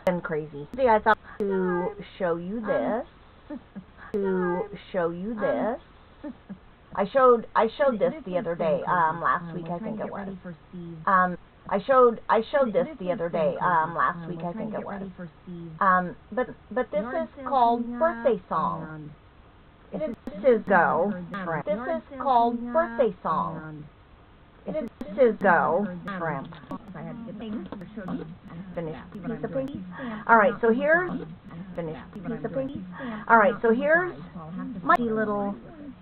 been crazy. See, I thought to show you this. I showed this the other day, last week I think it was. I showed this the other day, last week I think it was. But this is called Birthday Song. This is Go Shrimp. This is called Birthday Song. This is Go Shrimp. Finished piece of pink. Alright, so here's finished piece of pink. Alright, so here's my little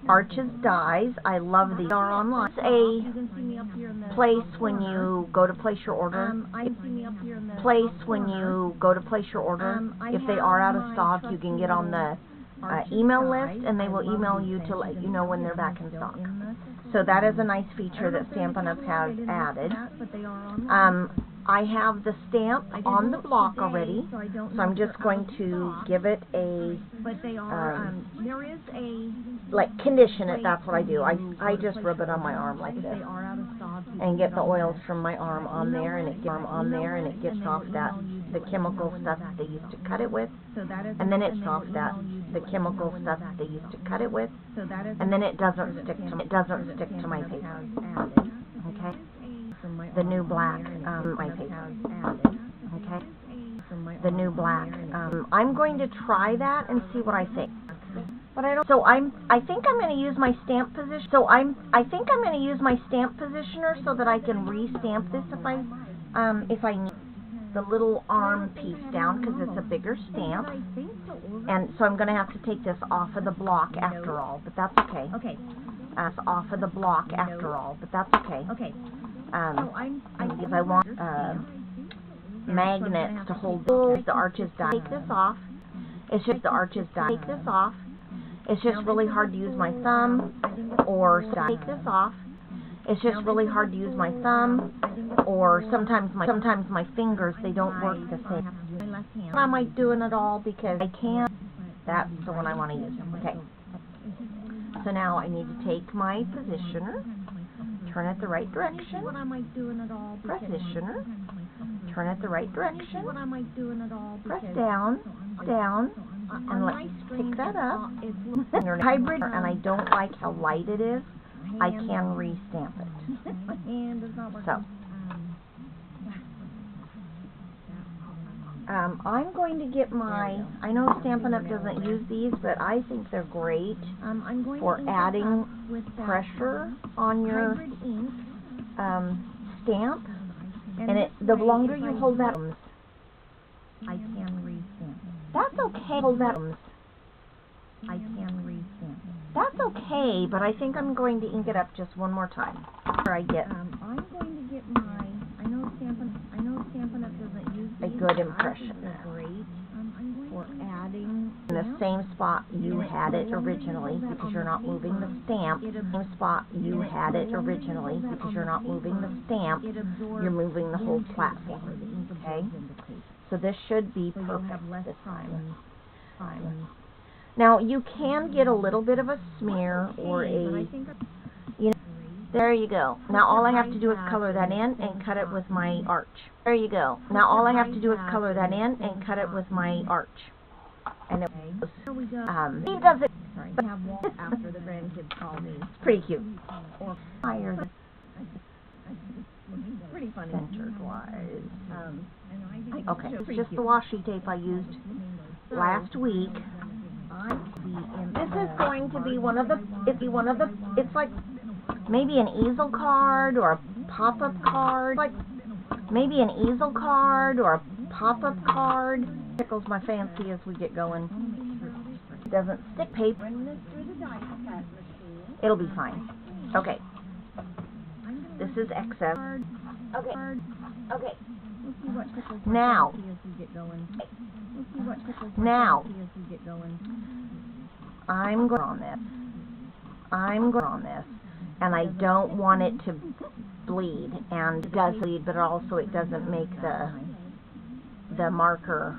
Arches dies. I love these. Are online. It's a place when you go to place your order. If they are out of stock, you can get on the email list, and they will email you to let you know when they're back in stock. So that is a nice feature that Stampin' Up! Has added. I have the stamp on the block already, so I'm just going to give it a, like, condition it. That's what I do. I just rub it on my arm like this, and get the oils from my arm on there, and it gets off the chemical stuff that they used to cut it with, and then it's off the chemical stuff that they used to cut it with, and then it doesn't stick to my paper. Okay. The new black, my paper. Okay. The new black. I'm going to try that and see what I think. But I don't. So I think I'm going to use my stamp position. I think I'm going to use my stamp positioner so that I can re-stamp this if I need the little arm piece down, because it's a bigger stamp. And so I'm going to have to take this off of the block after all, but that's okay. Okay. Off of the block after all, but that's okay. Okay. Because I want magnets to hold the Arches die. Take this off. It's just the Arches die. Take this off. It's just really hard to use my thumb or take this off. It's just really hard to use my thumb, or sometimes my fingers, they don't work the same. Why am I doing it all? Because I can't. That's the one I want to use. Okay. So now I need to take my positioner, turn it the right direction, positioner, turn it the right direction, press down, and let's pick that up. Hybrid, and I don't like how light it is. I can re-stamp it. So, I'm going to get my, I know Stampin' Up! Doesn't use these, but I think they're great for adding pressure on your stamp. And the longer you hold that, I can re-stamp. That's okay. Hold that. I can re-stamp. That's okay, but I think I'm going to ink it up just one more time. After I get I'm going to get my, I know Stampin' Up! Doesn't use a good impression. Great. For adding in the same spot you had it originally, because you're not moving the stamp. Same spot you had it originally, because you're not moving the stamp. You're moving the whole platform. Okay. So this should be perfect this time. Now, you can get a little bit of a smear or there you go. Now all I have to do is color that in and cut it with my arch. There you go. Now all I have to do is color that in and cut it with my arch. And it goes, he does it. After the grandkids call me. It's pretty cute. Or higher than pretty funny. Centered wise. Okay, it's just the washi tape I used last week. This is going to be one of the, it's like maybe an easel card or a pop-up card. Like maybe an easel card or a pop-up card. Tickles my fancy as we get going. It doesn't stick paper. It'll be fine. Okay. This is excess. Okay. Okay. Now. Now. I'm going on this. And I don't want it to bleed. And it does bleed, but also it doesn't make the marker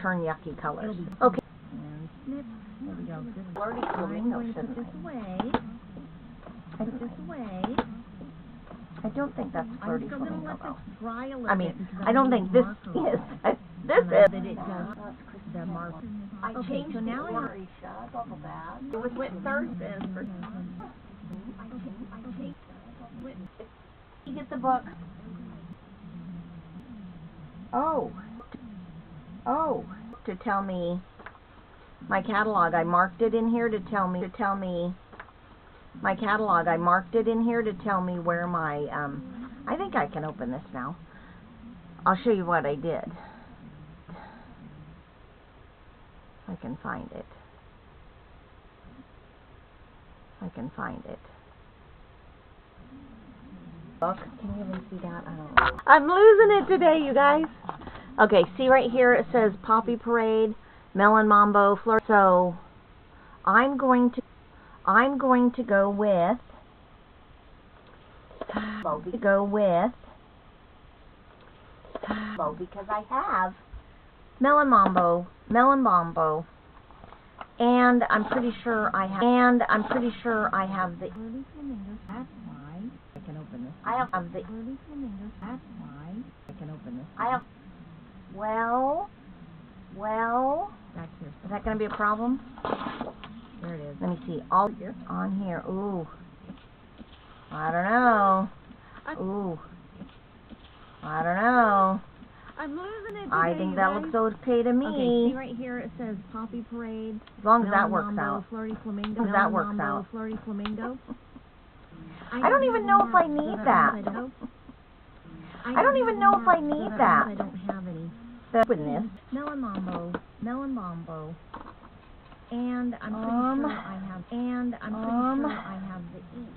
turn yucky colors. Okay. Already coming, no, shouldn't I? Put this away. I don't think that's flirty I'm still going to flamingo let though. this dry a little I bit. mean, because I don't think this marker is. on This that is. it does the marker. I Okay, changed so now the I have... order, Isha. Don't feel bad. It was what Thursday is for. You get the book. Oh. Oh. To tell me my catalog. I marked it in here to tell me my catalog. I marked it in here to tell me where my I think I can open this now. I'll show you what I did. If I can find it. If I can find it. Look, can you even see that? I don't know. I'm losing it today, you guys. Okay, see right here it says Poppy Parade, Melon Mambo, Fleur. So I'm going to go with because I have Melon Mambo, and I'm pretty sure I have the. That's why I can open this. I have the. That's why I can open this. I have. Well. Back here. Is that going to be a problem? There it is. Let me see. All here. On here. Ooh. I don't know. Ooh. I don't know. I'm losing it today, I think that looks okay to me. Okay, see right here it says Poppy Parade. As long as that Melon works Mambo, out. Flirty Flamingo. As long as that works out. Flirty Flamingo. I don't even know if I need that. I don't even know if I need that. I don't have any. Open this. Melon Mambo. And I'm pretty sure I have. And I'm pretty sure I have the ink.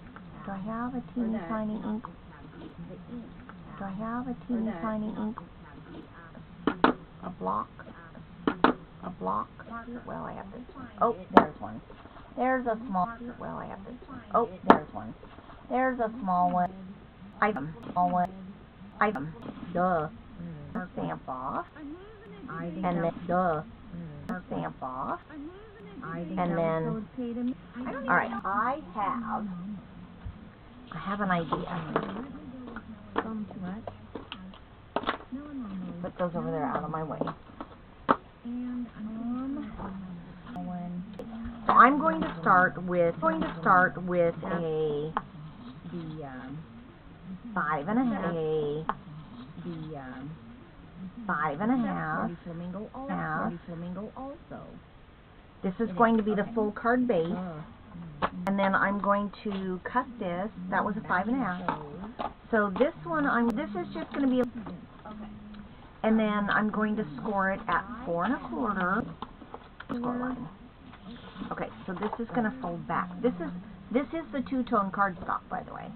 Do I have a teeny tiny ink? Do I have a teeny tiny ink? A block? Well, I have this one. Oh, there's one. There's a small. Well, I have this one. Oh, there's one. There's a small one. Duh. Stamp off. And then duh. Stamp off. And then. All right. I have an idea. Put those over there out of my way. So I'm going to start with a 5.5. 5.5. Flamingo also. This is going to be the full card base. And then I'm going to cut this. That was a 5.5. So this one, this is just going to be and then I'm going to score it at 4 1/4. Score line. Okay, so this is going to fold back. This is the two-tone cardstock, by the way.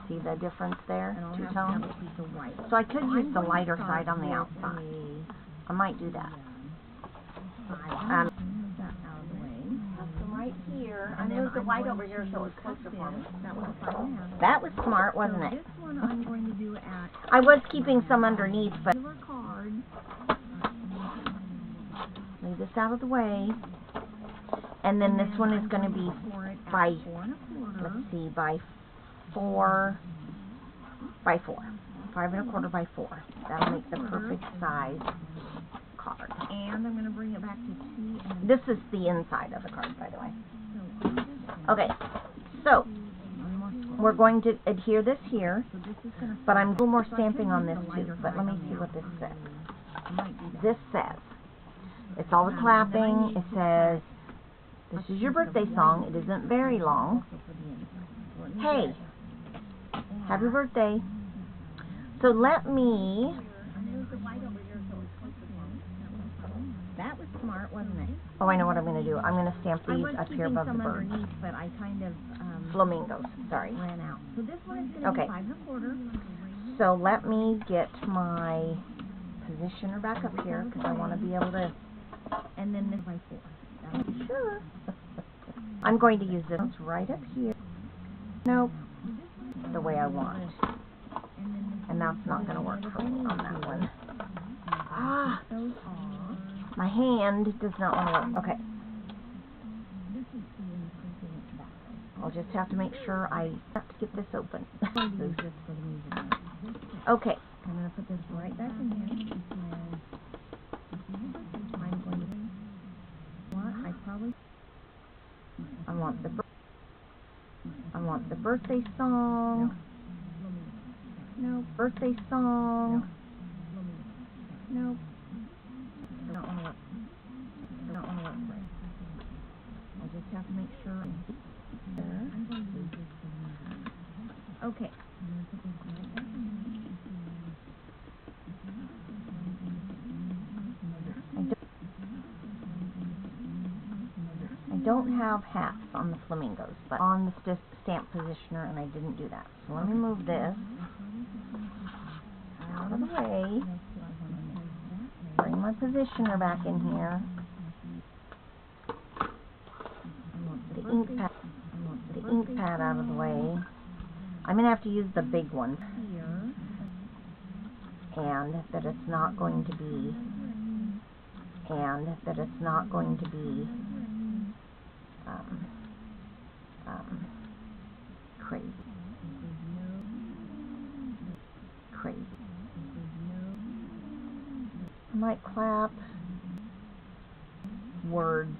See the difference there? Two-tone. So I could use the lighter side on the outside. I might do that. Right here. I moved the white over here so it's closer for me. That was smart, wasn't it? This one I'm going to do at I was keeping some underneath, but card. leave this out of the way. And then this one is going to be by, let's see, by 4 by 4. 5 1/4 by 4. That'll make the perfect size card. And I'm going to bring it back to 2. And this is the inside of the card, by the way. Okay, so we're going to adhere this here, but I'm a little more stamping on this too. But let me see what this says. This says, it's all the clapping. It says, this is your birthday song. It isn't very long. Hey, happy birthday. So let me... That was smart, wasn't it? Oh, I know what I'm going to do. I'm going to stamp these up here above the birds. Underneath, but I kind of flamingos, sorry. ran out. So this one is going to be 5 1/4. So let me get my positioner back up here because I want to be able to. And then this by 4. Sure. I'm going to use this right up here. Nope. The way I want. And that's not going to work for me on that one. Ah. My hand does not want to work. Okay. I'll just have to make sure I have to get this open. I'll use this for the music. Okay. I'm going to put this right back in here. I'm going to... What? I want the birthday song. No. Birthday song. No. I don't want to work. I don't want to work right. I just have to make sure I'm there. Okay. I don't have hats on the flamingos, but on the stamp positioner, and I didn't do that. So let me move this out of the way. Bring my positioner back in here. The ink pad out of the way. I'm gonna have to use the big one, and that it's not going to be, crazy. I might clap words,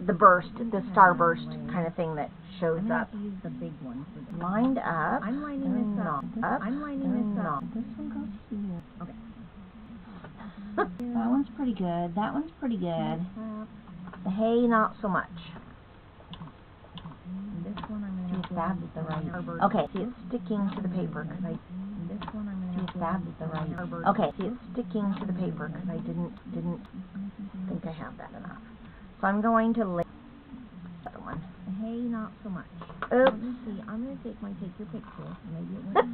the burst, the starburst kind of thing that shows I'm going to up. have to use the big one. Lined up. I'm lining this up. I'm lining this up. This one goes here. Okay. That one's pretty good. That one's pretty good. The hay, not so much. This one I'm going to See if that's the right. Okay, see it's sticking to the paper because I. This one I'm going See to if that's the right. Okay, see it's sticking to the paper because I didn't think I have that enough. So I'm going to lay the other one. The hay, not so much. Oops. Let me see. I'm going to take your picture. Maybe it went.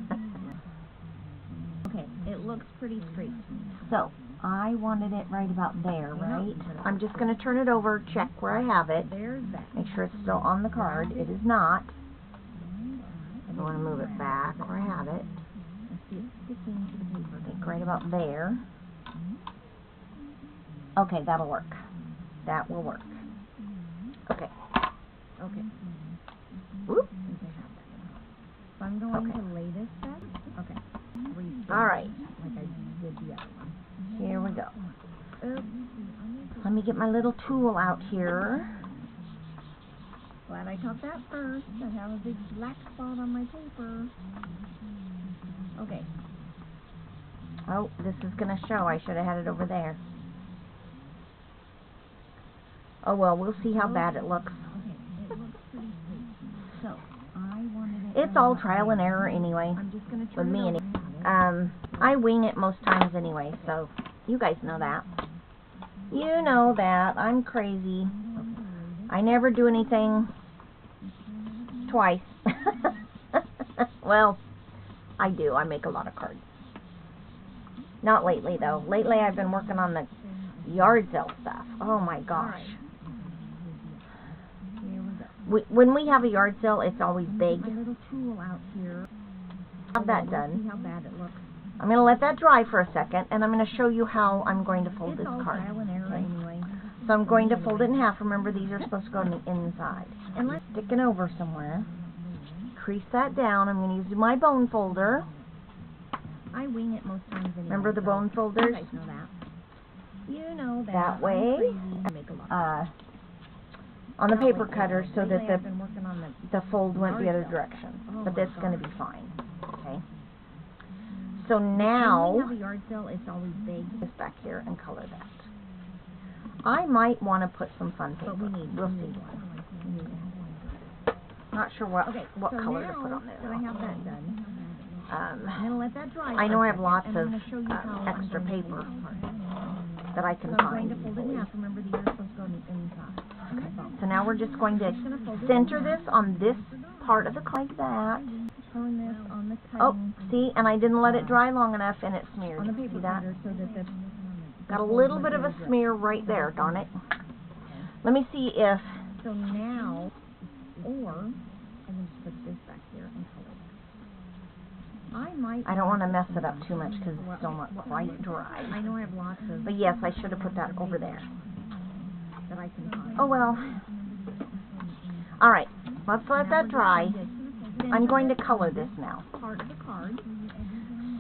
Okay, it looks pretty straight. So I wanted it right about there, right? I'm just going to turn it over, check where I have it. There's that. Make sure it's still on the card. It is not. I want to move it back where I have it. See, it's sticking to the paper. I think right about there. Okay, that'll work. That will work. Okay. Okay. Whoop. So I'm going Okay. to lay this back. Okay. All right. Like I did the other one. Here we go. Oops. Let me get my little tool out here. Glad I caught that first. I have a big black spot on my paper. Okay. Oh, this is going to show. I should have had it over there. Oh, well, we'll see how bad it looks. Okay. It looks pretty sweet. So, I wanted it. It's all trial and error anyway. I'm just going to With turn me it anyway. over. I wing it most times anyway, so you guys know that. You know that. I'm crazy. I never do anything twice. Well, I do. I make a lot of cards. Not lately, though. Lately, I've been working on the yard sale stuff. Oh, my gosh. Here we go. When we have a yard sale, it's always big. My little tool out here. Have that See done. how bad it looks. I'm going to let that dry for a second, and I'm going to show you how I'm going to fold this It's all card. trial and error anyway. So I'm going to fold it in half. Remember, these are supposed to go on the inside. And let's Stick it over somewhere. Crease that down. I'm going to use my bone folder. I wing it most times anyway. Remember the so bone folders? You guys know that. You know that. That way. I make a lot. On the Not paper lately. cutter so Lately that I've been working on the fold went the yard other sale. direction. Oh But my that's going to gosh. be fine. Okay. So When we now, have a yard sale, it's always big. this back here and color that. I might want to put some fun paper. But we need We'll we see. need one. We need one. Not sure what Okay, what so color now to put on there. that I have that done, I'm going to let that dry. I for know a I have second, lots and I'm of gonna show you how I'm extra going to paper fold this card. that I can So I'm going find to fold it in easily. half. Remember, the ear's supposed to go inside. Okay. So now we're just going to I'm just gonna fold it in center half. this on this part of the card like that. Turn this on the Oh, cutting, see, and I didn't let it dry long enough and it smeared. on the paper See that? cutter so that the Got a fold little went bit of the a other direction. smear right there, darn it. Let me see if, So now, or I can just put this back here and color it. I might. I don't want to mess it up too much because it's still not quite I dry. know I have lots of But yes, I should have put that over there. that I can find. Oh well. Alright, let's let that dry. I'm going to color this now. Part of the card.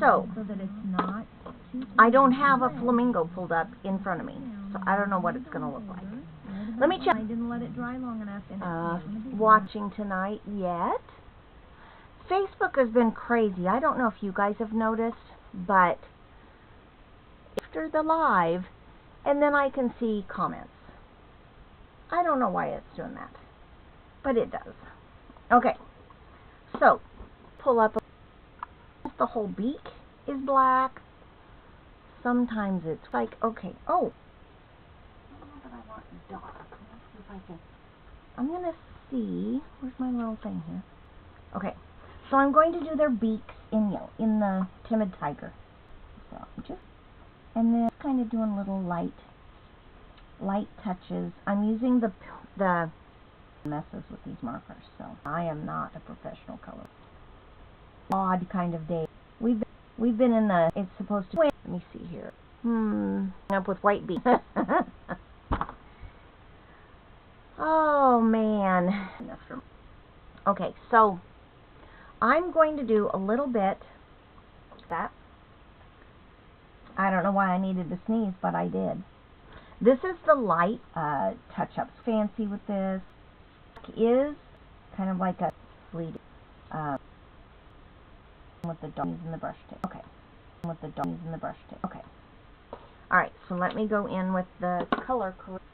So, So that it's not I don't have a flamingo pulled up in front of me, so I don't know what it's going to look like. Let me check. I didn't let it dry long enough. And Watching tonight yet? Facebook has been crazy. I don't know if you guys have noticed, but after the live, and then I can see comments. I don't know why it's doing that, but it does. Okay, so pull up. The whole beak is black. Sometimes it's like, okay, oh. But I want dark. Let's see if I can. I'm going to see, where's my little thing here? Okay, so I'm going to do their beaks in yellow, in the Timid Tiger. So just, and then kind of doing little light touches. I'm using the messes with these markers, so I am not a professional color. Odd kind of day. We've been in the, it's supposed to, let me see here. Up with white beaks. Oh man. Okay, so I'm going to do a little bit that. I don't know why I needed to sneeze, but I did. This is the light touch-ups. Fancy with this is kind of like a sleeve with the dogs and the brush tip. Okay. With the dogs and the brush tip. Okay. Alright, so let me go in with the color corrector.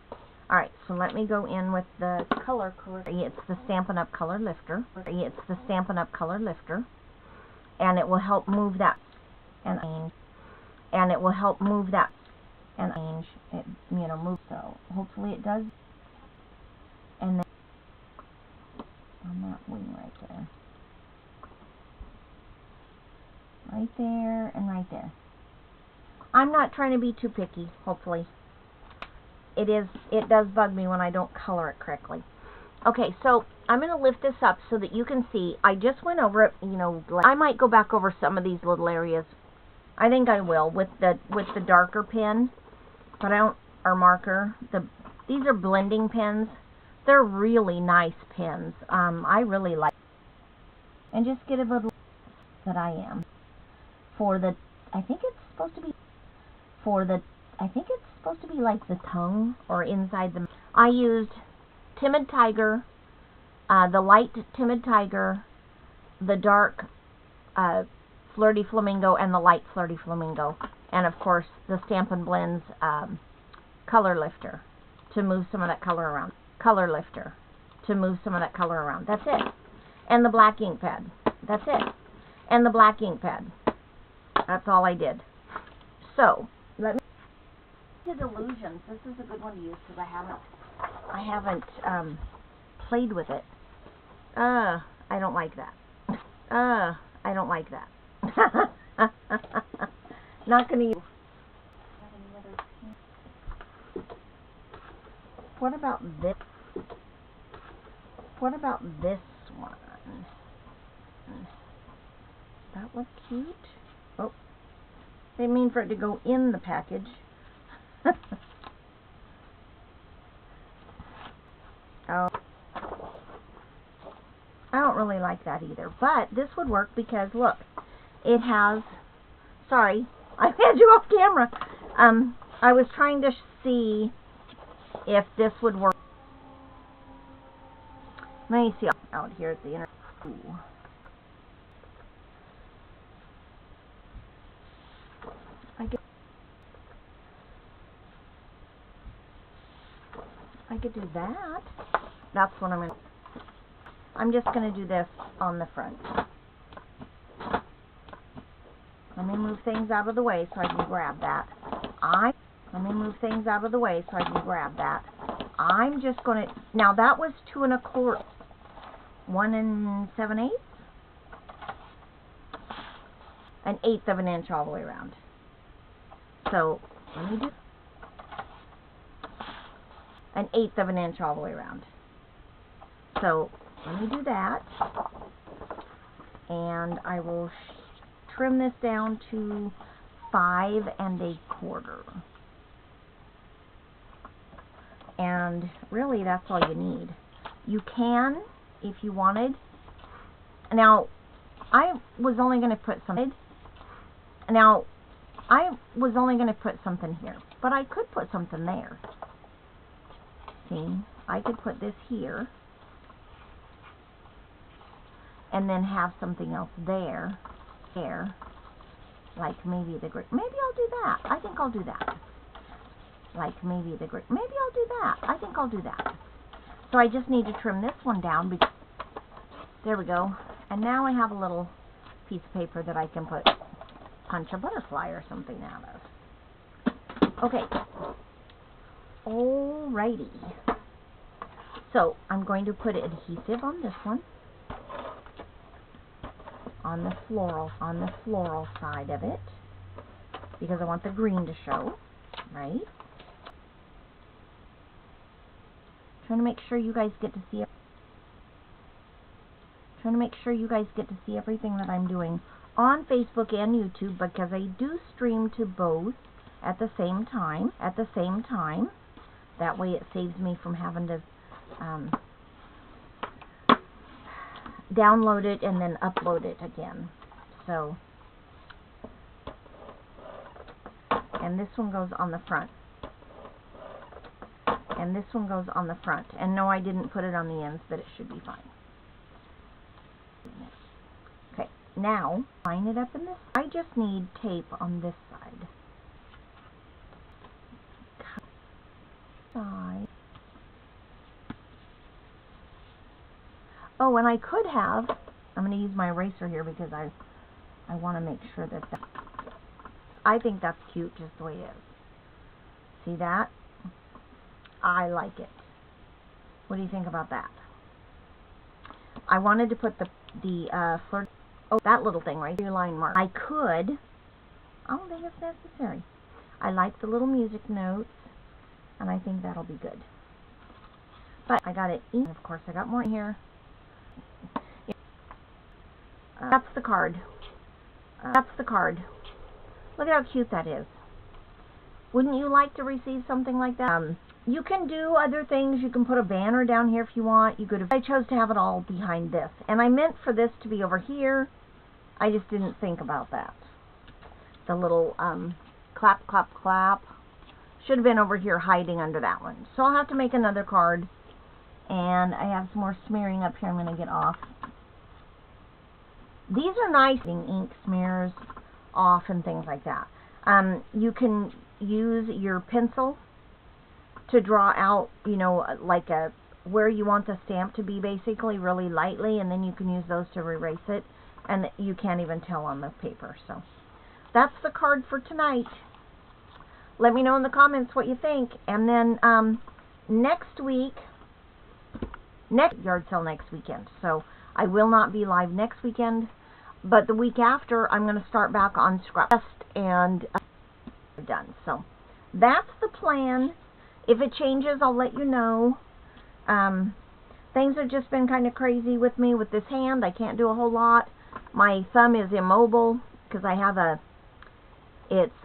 Alright, so let me go in with the color corrector. It's the Stampin' Up! Color Lifter. It's the Stampin' Up! Color Lifter. And it will help move that. And it will help move that. And change it, you know, move. So hopefully it does. And then on that wing right there. Right there and right there. I'm not trying to be too picky, hopefully. It does bug me when I don't color it correctly. Okay, so I'm going to lift this up so that you can see. I just went over it, you know, I might go back over some of these little areas. I think I will with the darker pen, but I don't, or marker. These are blending pens. They're really nice pens. I really like, and just get a little that I am. For the, I think it's supposed to be, like the tongue or inside the, I used Timid Tiger, the light Timid Tiger, the dark Flirty Flamingo, and the light Flirty Flamingo, and of course the Stampin' Blends Color Lifter to move some of that color around. Color Lifter to move some of that color around. That's it. And the black ink pad. That's it. And the black ink pad. That's all I did. So, let me Illusions. This is a good one to use because I haven't played with it. I don't like that. I don't like that. Not gonna use. What about this? What about this one? That look cute? Oh, they mean for it to go in the package. Oh, I don't really like that either, but this would work because look, it has, sorry, I had you off camera. I was trying to see if this would work. Let me see out here at the inner. Ooh. I could do that. That's what I'm just going to do this on the front. Let me move things out of the way so I can grab that. Let me move things out of the way so I can grab that. I'm just going to, now that was 2 1/4, 1 7/8, 1/8 of an inch all the way around. So let me do 1/8 of an inch all the way around. So let me do that, and I will trim this down to 5 1/4. And really that's all you need. You can, if you wanted. Now, I was only going to put something here, but I could put something there. See, I could put this here, and then have something else there, like maybe the maybe I'll do that. I think I'll do that. Like maybe the maybe I'll do that. I think I'll do that. So I just need to trim this one down. Because there we go. And now I have a little piece of paper that I can punch a butterfly or something out of. Okay. Alrighty. So I'm going to put adhesive on this one, on the floral side of it, because I want the green to show, right? Trying to make sure you guys get to see everything that I'm doing on Facebook and YouTube, because I do stream to both at the same time. That way it saves me from having to download it and then upload it again. So, and this one goes on the front. And this one goes on the front. And no, I didn't put it on the ends, but it should be fine. Okay, now, line it up in this. I just need tape on this side. Oh, and I could have, I'm going to use my eraser here because I want to make sure that I think that's cute just the way it is. See that? I like it. What do you think about that? I wanted to put the flirt, that little thing right here, line mark. I don't think it's necessary. I like the little music notes, and I think that'll be good. But I got it, and of course I got more in here. That's the card. Look at how cute that is. Wouldn't you like to receive something like that? You can do other things. You can put a banner down here if you want. I chose to have it all behind this. And I meant for this to be over here. I just didn't think about that. The little clap, clap, clap. Should have been over here hiding under that one. So I'll have to make another card. And I have some more smearing up here I'm going to get off. These are nice ink smears off and things like that. You can use your pencil to draw out, you know, like where you want the stamp to be, basically, really lightly, and then you can use those to erase it, and you can't even tell on the paper. So that's the card for tonight. Let me know in the comments what you think. And then next yard sale next weekend. So I will not be live next weekend, but the week after I'm going to start back on Scrapfest and done. So that's the plan. If it changes, I'll let you know. Things have just been kind of crazy with me with this hand. I can't do a whole lot. My thumb is immobile because I have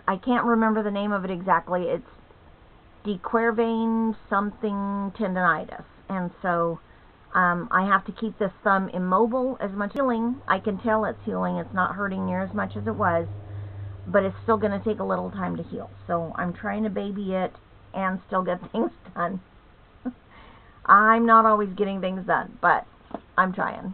I can't remember the name of it exactly. It's de Quervain something tendonitis. And so I have to keep this thumb immobile as much healing. I can tell it's healing. It's not hurting near as much as it was, but it's still going to take a little time to heal. So I'm trying to baby it and still get things done. I'm not always getting things done, but I'm trying.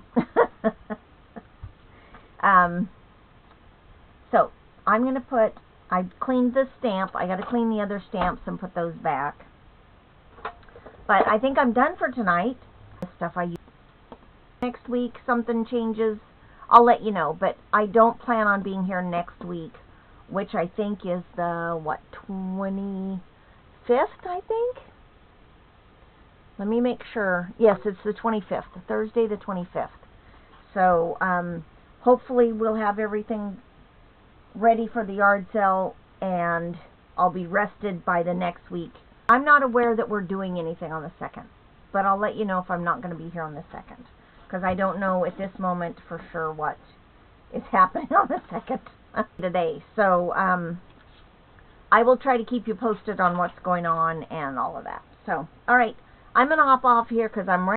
So I'm going to put, I cleaned the stamp. I got to clean the other stamps and put those back. But I think I'm done for tonight. The stuff I use. Next week something changes, I'll let you know. But I don't plan on being here next week, which I think is the, what, 25th, I think? Let me make sure. Yes, it's the 25th, Thursday the 25th. So hopefully we'll have everything ready for the yard sale, and I'll be rested by the next week. I'm not aware that we're doing anything on the 2nd, but I'll let you know if I'm not going to be here on the 2nd, because I don't know at this moment for sure what is happening on the 2nd today. So I will try to keep you posted on what's going on and all of that. So, all right, I'm going to hop off here because I'm ready.